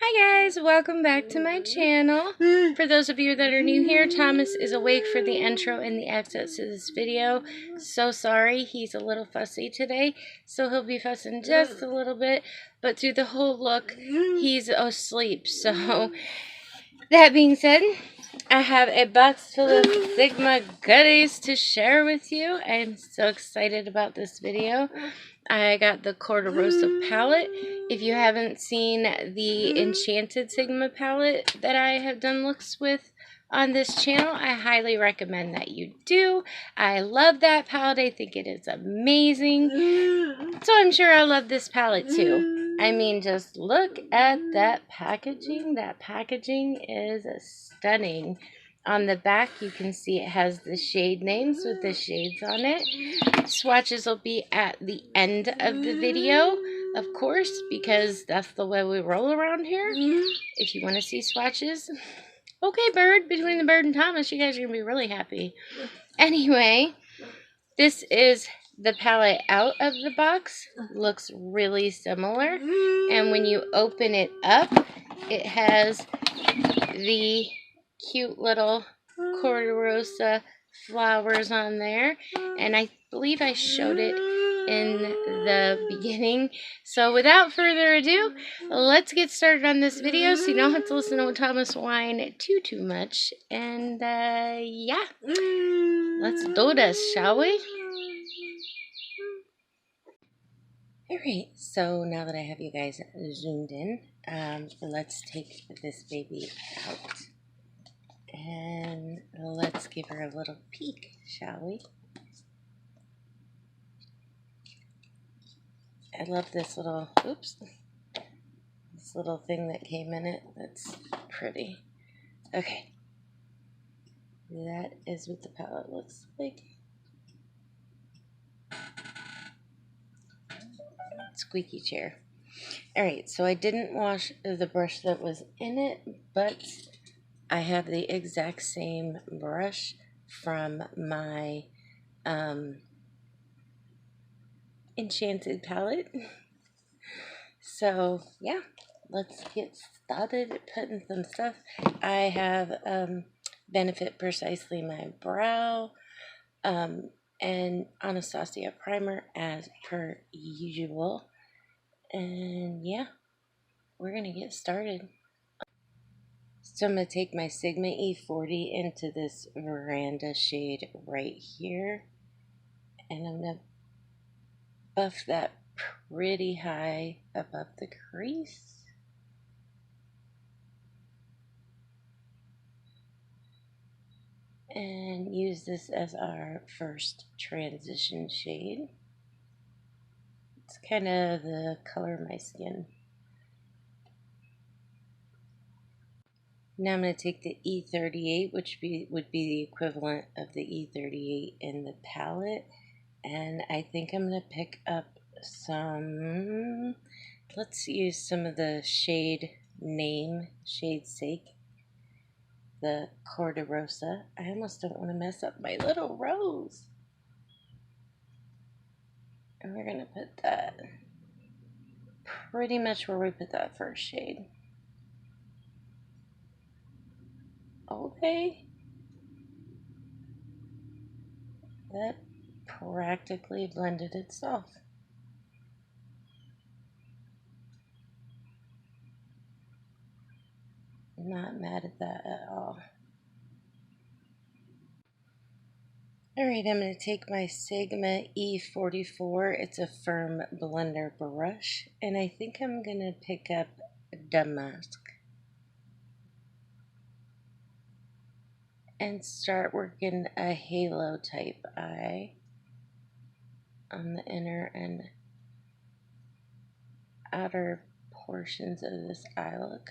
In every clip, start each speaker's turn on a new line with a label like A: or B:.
A: Hi guys, welcome back to my channel. For those of you that are new here, Thomas is awake for the intro and the exits to this video. So sorry, he's a little fussy today, so he'll be fussing just a little bit, but through the whole look, he's asleep. So, that being said, I have a box full of Sigma goodies to share with you. I'm so excited about this video. I got the Cor De Rosa palette. If you haven't seen the Enchanted Sigma palette that I have done looks with on this channel, I highly recommend that you do. I love that palette. I think it is amazing. So I'm sure I'll love this palette too. I mean, just look at that packaging. That packaging is stunning. On the back, you can see it has the shade names with the shades on it. Swatches will be at the end of the video, of course, because that's the way we roll around here. If you want to see swatches. Okay, Bird, between the Bird and Thomas, you guys are going to be really happy. Anyway, this is the palette out of the box. Looks really similar. And when you open it up, it has the cute little Cor De Rosa flowers on there. And I believe I showed it in the beginning. So without further ado, let's get started on this video so you don't have to listen to Thomas whine too much. And yeah, let's do this, shall we? Alright, so now that I have you guys zoomed in, let's take this baby out. And let's give her a little peek, shall we? I love this little, oops, this little thing that came in it. That's pretty. Okay. That is what the palette looks like. Squeaky chair. Alright, so I didn't wash the brush that was in it, but I have the exact same brush from my Enchanted palette. So yeah, let's get started putting some stuff. I have Benefit Precisely My Brow and Anastasia primer as per usual. And yeah, we're gonna get started. So I'm gonna take my Sigma E40 into this Veranda shade right here, and I'm gonna buff that pretty high above the crease. And use this as our first transition shade. It's kind of the color of my skin. Now I'm going to take the E38, which would be the equivalent of the E38 in the palette. And I think I'm going to pick up some, let's use some of the shade name, shade sake. The Cor De Rosa. I almost don't want to mess up my little rose. And we're going to put that pretty much where we put that first shade. Okay. That practically blended itself. Not mad at that at all. Alright, I'm going to take my Sigma E44. It's a firm blender brush. And I think I'm going to pick up Damask. And start working a halo type eye on the inner and outer portions of this eye look.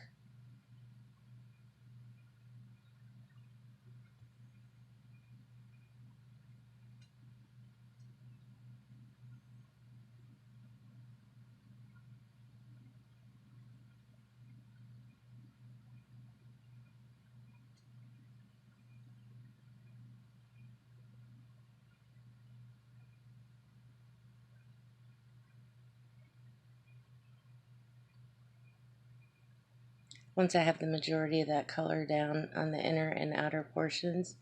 A: once I have the majority of that color down on the inner and outer portions,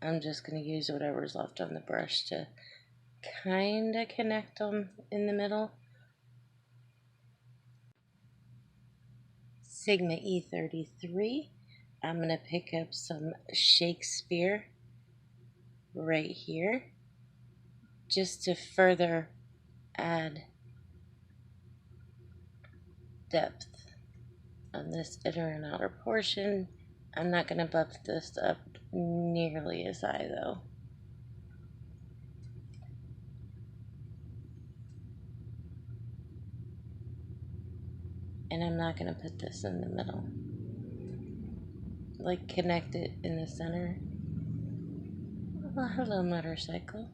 A: I'm just going to use whatever's left on the brush to kind of connect them in the middle. Sigma E33. I'm going to pick up some Shakespeare right here just to further add depth on this inner and outer portion. I'm not going to buff this up nearly as high though. And I'm not going to put this in the middle. Like connect it in the center. Oh, hello motorcycle.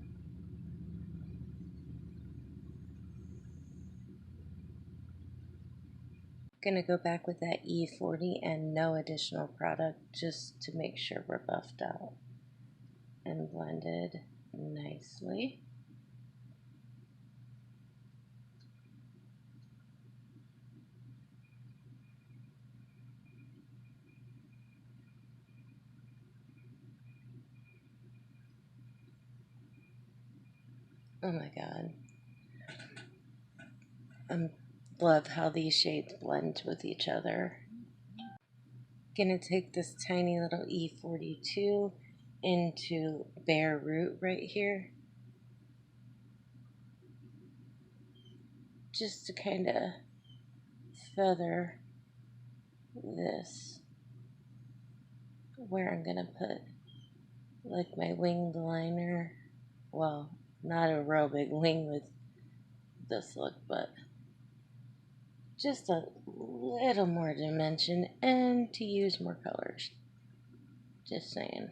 A: Gonna go back with that E40 and no additional product just to make sure we're buffed out and blended nicely. Oh my god. I love how these shades blend with each other. Gonna take this tiny little E42 into Bare Root right here. Just to kind of feather this where I'm gonna put like my winged liner. Well, not a real big wing with this look, but just a little more dimension and to use more colors. Just saying.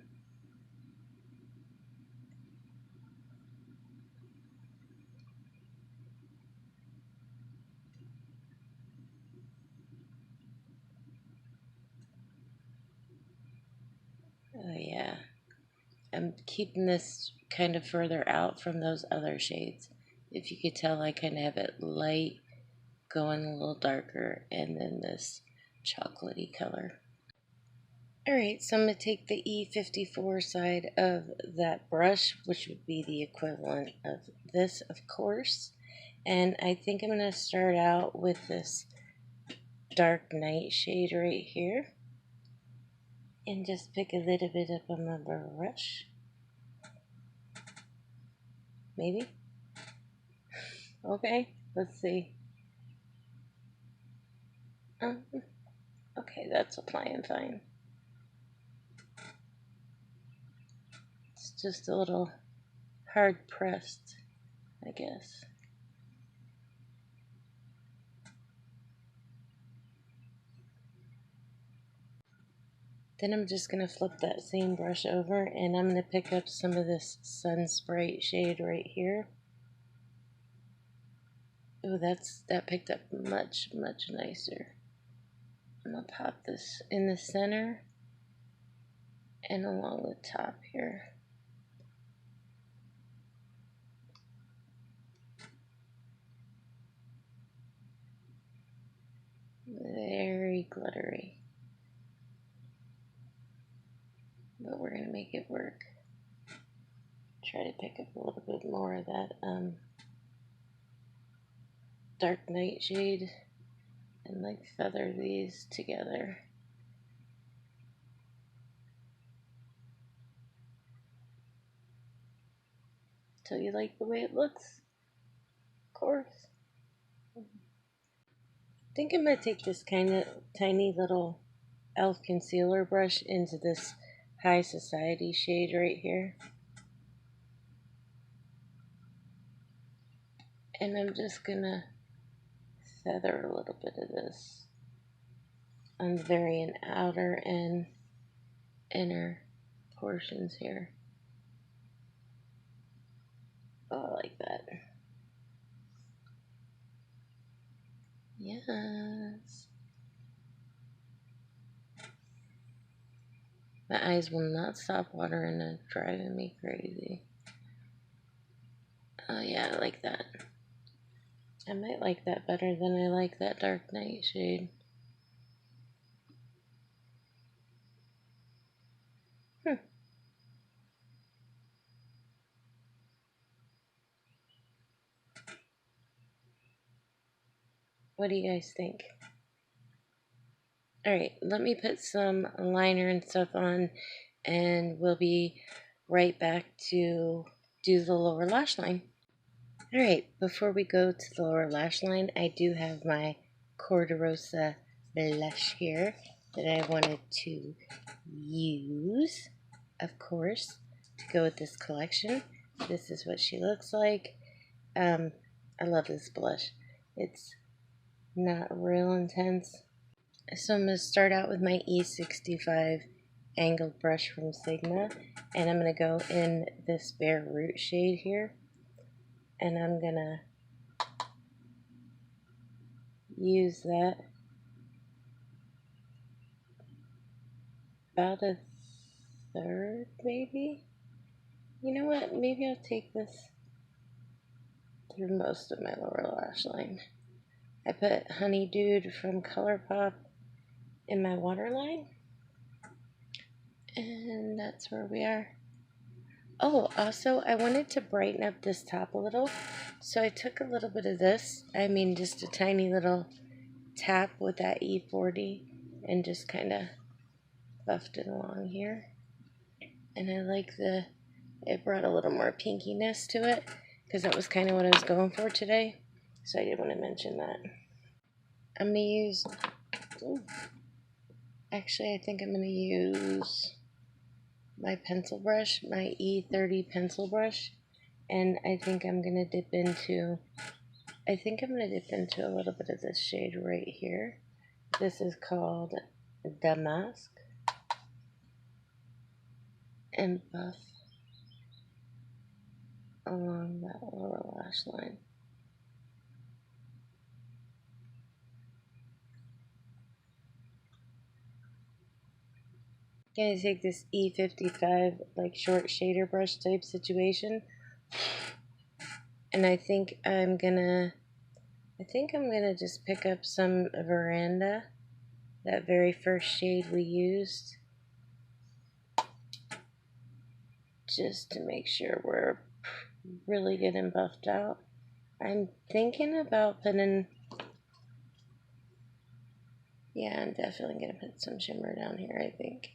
A: Oh yeah. I'm keeping this kind of further out from those other shades. If you could tell, I kind of have it light, going a little darker, and then this chocolatey color. Alright, so I'm going to take the E54 side of that brush, which would be the equivalent of this, of course. And I think I'm going to start out with this dark night shade right here. And just pick a little bit up on my brush. Maybe? Okay, let's see. Okay, that's applying fine. It's just a little hard pressed, I guess. Then I'm just going to flip that same brush over and I'm going to pick up some of this Sun Sprite shade right here. Oh, that picked up much, much nicer. I'm going to pop this in the center and along the top here. Very glittery. But we're going to make it work. Try to pick up a little bit more of that dark night shade and like feather these together. Till you like the way it looks, of course. I think I'm going to take this kind of tiny little e.l.f. concealer brush into this High Society shade right here. And I'm just going to feather a little bit of this on the very outer and inner portions here. Oh, I like that. Yes. My eyes will not stop watering and driving me crazy. Oh yeah, I like that. I might like that better than I like that dark night shade. What do you guys think? Alright, let me put some liner and stuff on, and we'll be right back to do the lower lash line. Alright, before we go to the lower lash line, I do have my Cor De Rosa blush here that I wanted to use, of course, to go with this collection. This is what she looks like. I love this blush. It's not real intense. So I'm going to start out with my E65 angled brush from Sigma, and I'm going to go in this Bare Root shade here, and I'm going to use that about a third, maybe. You know what? Maybe I'll take this through most of my lower lash line. I put Honey Dude from ColourPop in my waterline, and that's where we are. Oh, also, I wanted to brighten up this top a little, so I took a little bit of this, I mean just a tiny little tap with that E40, and just kind of buffed it along here. And I like it brought a little more pinkiness to it, because that was kind of what I was going for today, so I did want to mention that. I'm going to use, actually I think I'm going to use my pencil brush, my E30 pencil brush, and I think I'm going to dip into a little bit of this shade right here. This is called Damask, and buff along that lower lash line. Gonna take this E55 like short shader brush type situation, and I think I'm gonna just pick up some Veranda, that very first shade we used, just to make sure we're really getting buffed out. I'm thinking about putting, yeah, I'm definitely gonna put some shimmer down here, I think.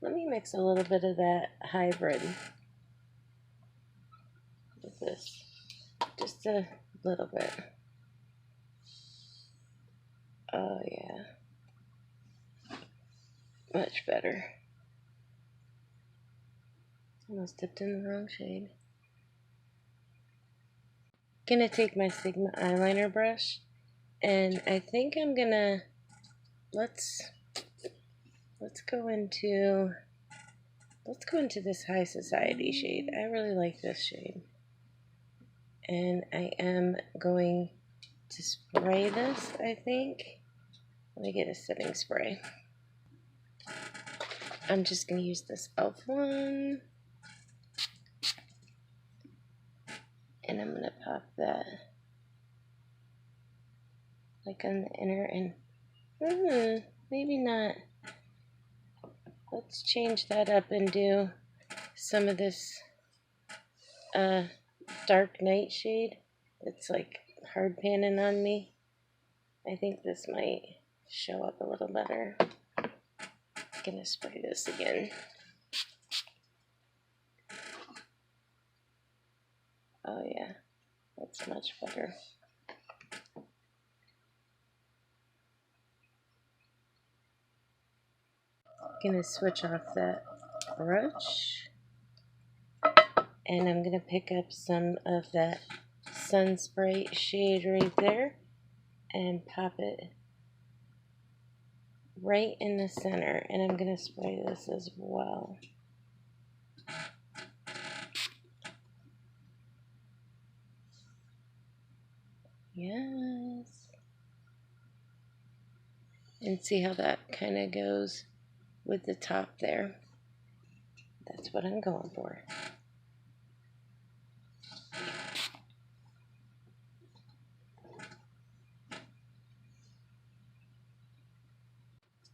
A: Let me mix a little bit of that hybrid with this, just a little bit. Oh yeah, much better. Almost dipped in the wrong shade. Gonna take my Sigma eyeliner brush, and I think I'm gonna, let's go into this High Society shade. I really like this shade, and I am going to spray this, I think. Let me get a setting spray. I'm just going to use this e.l.f. one, and I'm going to pop that like on the inner, and maybe not. Let's change that up and do some of this dark night shade. It's like hard panning on me. I think this might show up a little better. I'm gonna spray this again. Oh yeah, that's much better. Gonna switch off that brush, and I'm gonna pick up some of that Sun Spray shade right there and pop it right in the center, and I'm gonna spray this as well. Yes. And see how that kind of goes with the top there. That's what I'm going for.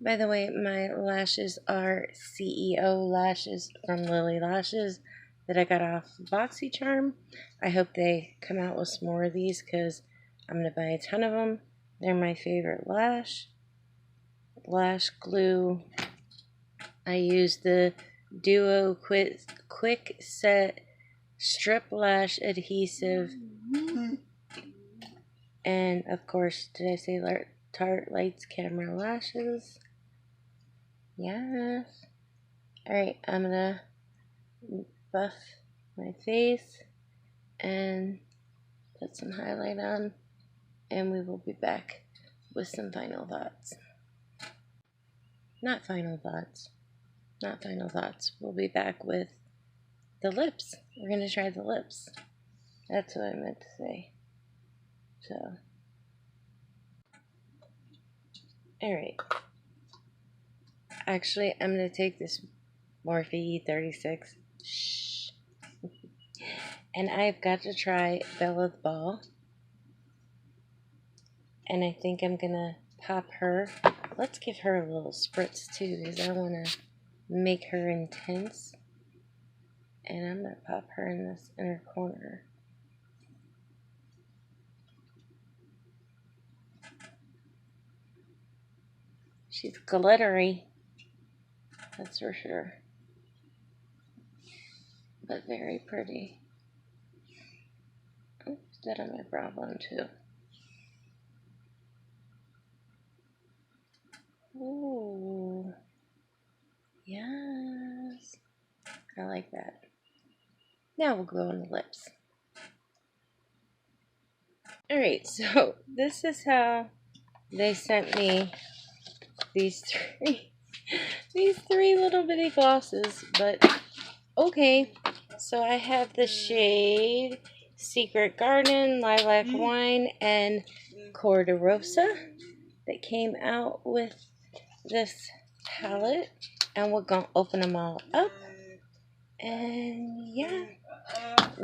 A: By the way, my lashes are CEO lashes from Lilly Lashes. that I got off BoxyCharm. I hope they come out with some more of these because I'm going to buy a ton of them. They're my favorite lash glue. I use the Duo Quick Set Strip Lash Adhesive. And of course, did I say Tarte Lights Camera Lashes? Yes. Alright, I'm gonna buff my face and put some highlight on, and we will be back with some final thoughts. Not final thoughts. We'll be back with the lips. We're gonna try the lips. That's what I meant to say. So, alright. Actually, I'm gonna take this Morphe 36. Shh. And I've got to try Bella's Ball. And I think I'm gonna pop her. Let's give her a little spritz too, because I want to make her intense. And I'm gonna pop her in this inner corner. She's glittery, that's for sure. But very pretty. Oops, that on my brow bone too. Ooh, yes, I like that. Now we'll go on the lips. Alright, so this is how they sent me these three little bitty glosses, but okay. So I have the shade Secret Garden, Lilac Wine, and Cor De Rosa that came out with this palette, and we're gonna open them all up. And yeah,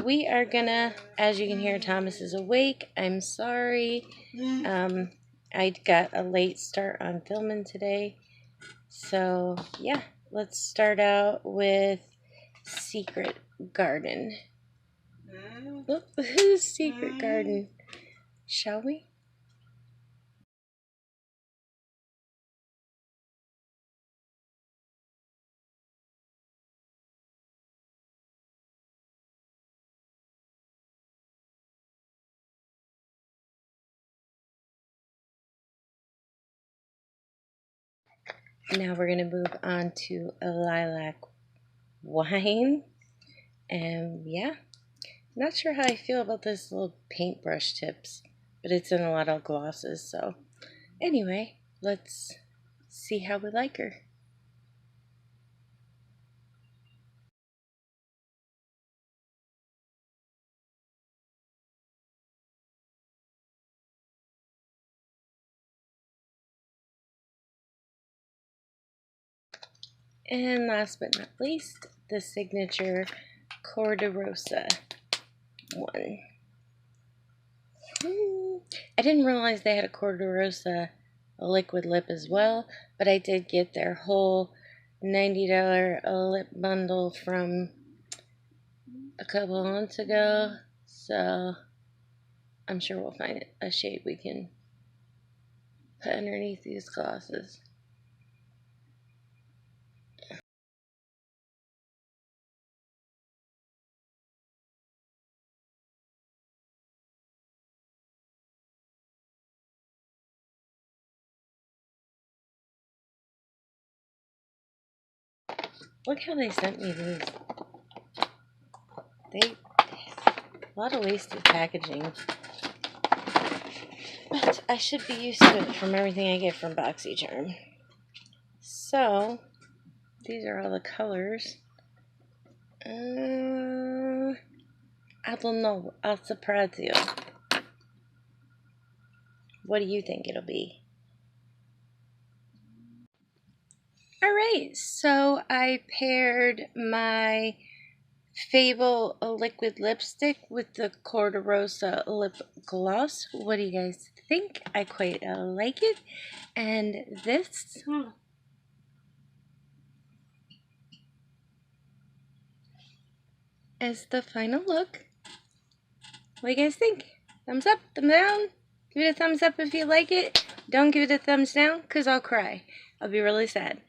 A: we are gonna, as you can hear, Thomas is awake. I'm sorry. I got a late start on filming today. So yeah, let's start out with Secret Garden. Oh, Secret Garden. Shall we? Now we're going to move on to a Lilac Wine. And yeah, not sure how I feel about this little paintbrush tips, but it's in a lot of glosses. So anyway, let's see how we like her. And last but not least, the signature Cor De Rosa one. I didn't realize they had a Cor De Rosa liquid lip as well, but I did get their whole $90 lip bundle from a couple of months ago, so I'm sure we'll find a shade we can put underneath these glosses. Look how they sent me these. A lot of wasted packaging. But I should be used to it from everything I get from BoxyCharm. So, these are all the colors. I don't know. I'll surprise you. What do you think it'll be? Alright, so I paired my Fable liquid lipstick with the Cor De Rosa lip gloss. What do you guys think? I quite like it. And this as the final look. What do you guys think? Thumbs up, thumbs down? Give it a thumbs up if you like it. Don't give it a thumbs down, because I'll cry. I'll be really sad.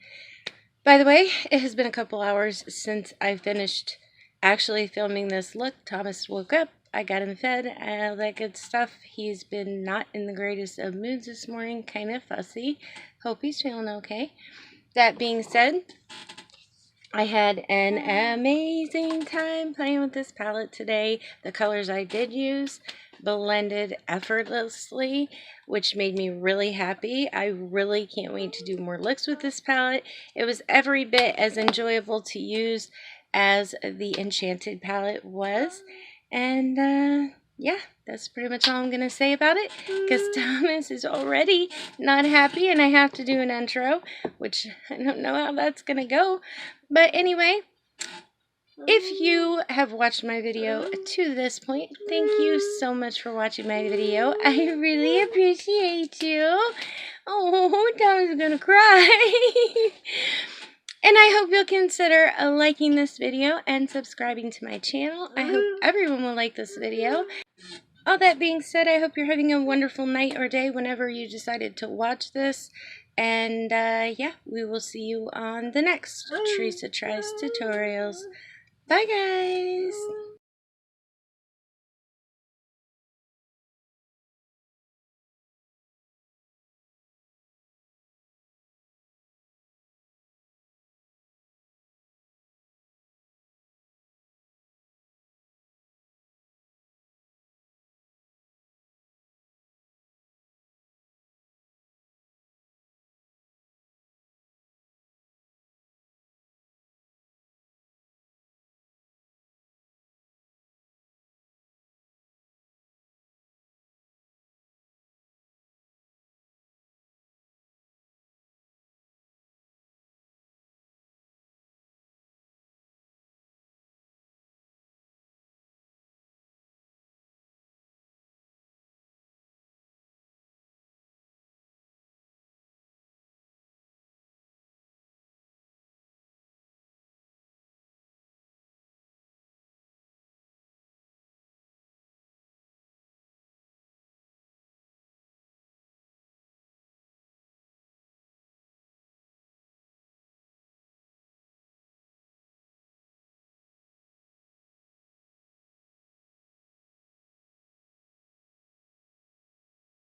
A: By the way, it has been a couple hours since I finished actually filming this look. Thomas woke up. I got him fed, all that good stuff. He's been not in the greatest of moods this morning, kind of fussy. Hope he's feeling okay. That being said, I had an amazing time playing with this palette today. The colors I did use blended effortlessly, which made me really happy. I really can't wait to do more looks with this palette. It was every bit as enjoyable to use as the Enchanted palette was. And yeah, that's pretty much all I'm going to say about it, because Thomas is already not happy and I have to do an intro, which I don't know how that's going to go. But anyway, if you have watched my video to this point, thank you so much for watching my video. I really appreciate you. Oh, Thomas is going to cry. And I hope you'll consider liking this video and subscribing to my channel. I hope everyone will like this video. All that being said, I hope you're having a wonderful night or day whenever you decided to watch this. And yeah, we will see you on the next Teresa Tries Tutorials. Bye, guys!